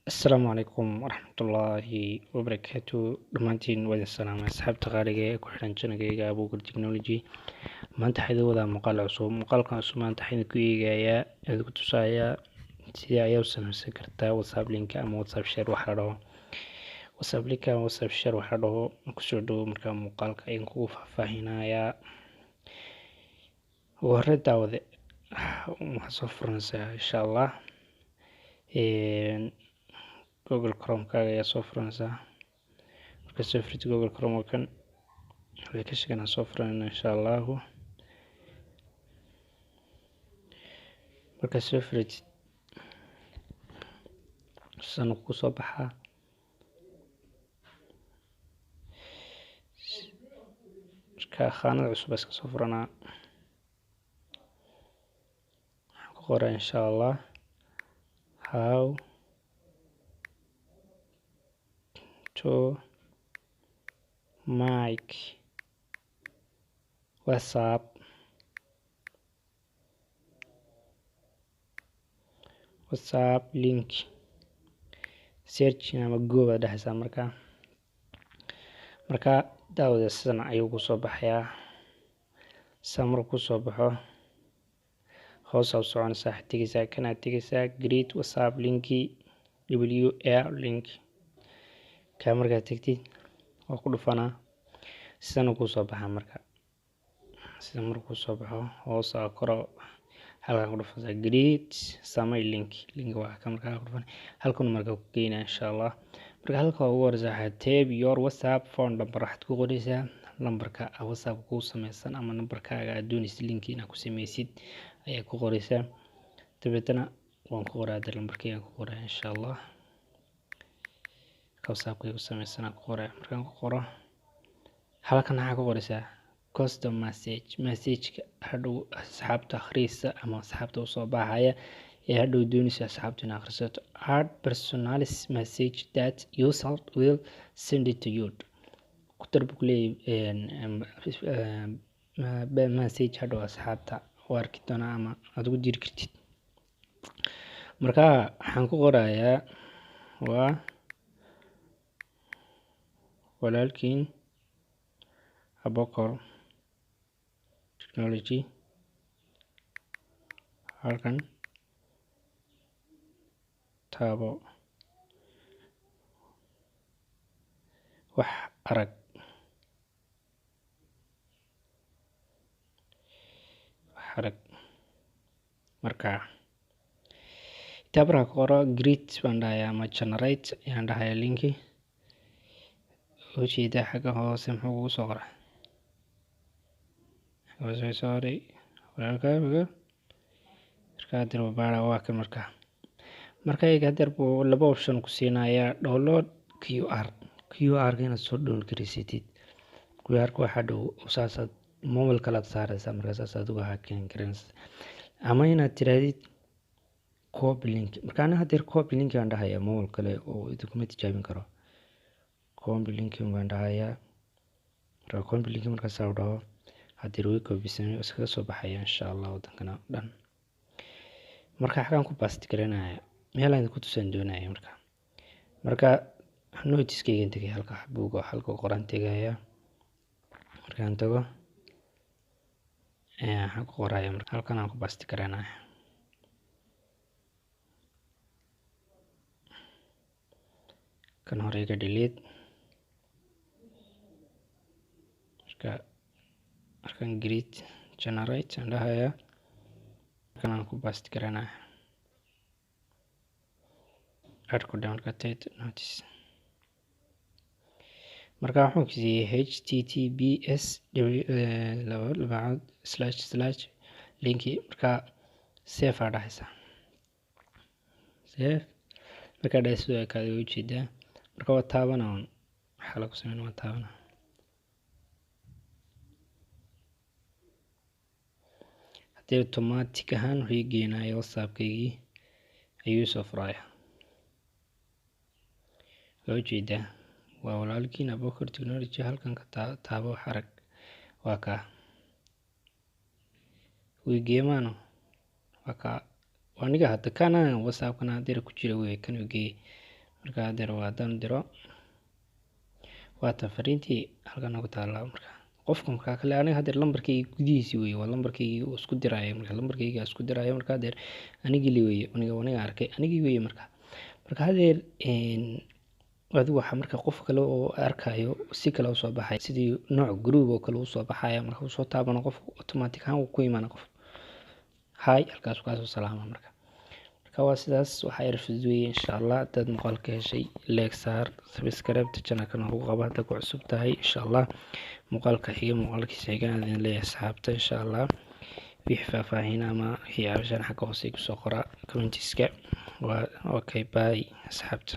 السلام عليكم ورحمة الله وبركاته dhamaantiin waa idin salaamay asxaabta qaaliga ee ku xiran channelkayga Abuukar Technology. maanta waxaan idin wadaa muuqaal cusub. muuqaalkan cusub maanta waxaan idinku eegayaa idinku tusayaa sidii ayaa u samaysan kartaa WhatsApp link ama WhatsApp share waxa la dhaho. WhatsApp link ama WhatsApp share waxa la dhaho kusoo dhawo markaa muuqaalka ayaan kugu faahfaahinayaa. hore daawade waxaan soo furanaysaa insha Allah Google Chrome kaaga ayaa soo furanaysaa. marka soo furto Google Chrome kan way ka shaqeynaa soo furanayna insha Allah. marka soo furto san ku soo baxaa marka khaanada cusub iska soo furanaa ku qoraa insha Allah how to make WhatsApp link search ama gooba dhaxaysa marka daawada sidan ayuu ku soo baxayaa. samar ku soo baxo hoos u soconaysa xigtiisa kana tigaysa great WhatsApp linki WR link ka marka tagtid oo ku dhufanaa sidan ku soo baxa sidan markuu soo baxo hoos u koro halkan ku dhufanaysa great samay link waa ka marka ku dhufan halkan marka ku geeyna insha Allah. marka halka ugu horeysa type your WhatsApp phone number waxaad ku qoraysaa lambarka WhatsApp ku samaysan ama lambarkaaga aad doonaysid link inaad ku samaysid ayaa ku qoraysaa. dabeetana waan ku qoraa lambarkayga ku qoraa insha Allah. WhatsApp ku samaysan ku qoraa markaan ku qoro halkan waxa ku qoraysaa custom message hadhow asxaabta akhriisa ama asxaabta soo baxaya ee hadhow doonaysa asxaabta in akhrisato add personalized message that user will send it to you. ku darbu leeyahay message hadhow asxaabta warki doona ama aad ugu diri kartid. marka waxaan ku qorayaa waa walaalkiin Abuukar Technology halkan taabo wax arag marka tabra qoro greet bandaya ama generate ayaan dhahay linki وشيدا حاجة هو سمحه وصغره وزي صاري ولا كذا كادر وبارا واكل مركا يقدر ولا بوبشن كسينا يا داونلود QR كنا صدون كريسيتي QR واحد وساسة موبايل كلا صار سامر ساسة دوها كين كرنس أما هنا ترى كوب لينك مركا أنا هدير كوب لينك عندها يا موبايل كلا ودكمتي جايبين كرو combi link waan dhahayaa. marka combi link marka soo dhaho hadii uu ku bisan iska soo baxaya insha Allah wadankana dhan. marka xagan ku basti garanaya meel aan ku tusan doonaya marka notice-kayga intee halka buuga halka qoran tagaya markaan tago waxaan ku qoraya halkan aan ku basti garanaya kan hore iga delete markaan greet generate andahaya kan aan ku basti garanaa aad ku down ka tate notice marka waxaan ku siiyay https://linki marka save adahaysa save marka dhayso ay ka ujeedaa marka waa taabanaan waxa lagu sameeyaa waa taabanaan automatic ahaan wuxuu geenayaa WhatsApp-kaygii ayuu soo furaya loo jeedaa waa walaalkiin Abuukar Technology halkan ka taabo xarag waa ka wii geemano waa ka waniga hadda kana WhatsApp kana dir ku jira way kan ugeey marka hadeer waa haddaan diro waata fariintii halkan ugu taala. marka qofka markaa kale aniga hadeer lambarkayga gudihiisi weye, waa lambarkayga uu isku diraayo, marka lambarkayga isku diraayo marka hadeer anigii li weye, aniga arkay anigii weye. marka hadeer adigu waxa marka qof kale oo arkayo si kale usoo baxay, sidii nooc group oo kale usoo baxaya. marka usoo taabano qofku automatic ahaan wuu ku imaana qof hay halkaas kaasoo salaama. marka waa sidaas waxa yar fudud weye. insha Allah dad muuqaalka heshay like saar, subscribe channelka ugu qabo hadda ku cusub tahay. insha Allah muuqaalka xiga muuqaalkiisa xigaan idin leeyahay asxaabta. insha Allah wixii faahfaahin ama wixii cabashaan xagga hoose kusoo qora commentiska. waa okay bye asxaabta.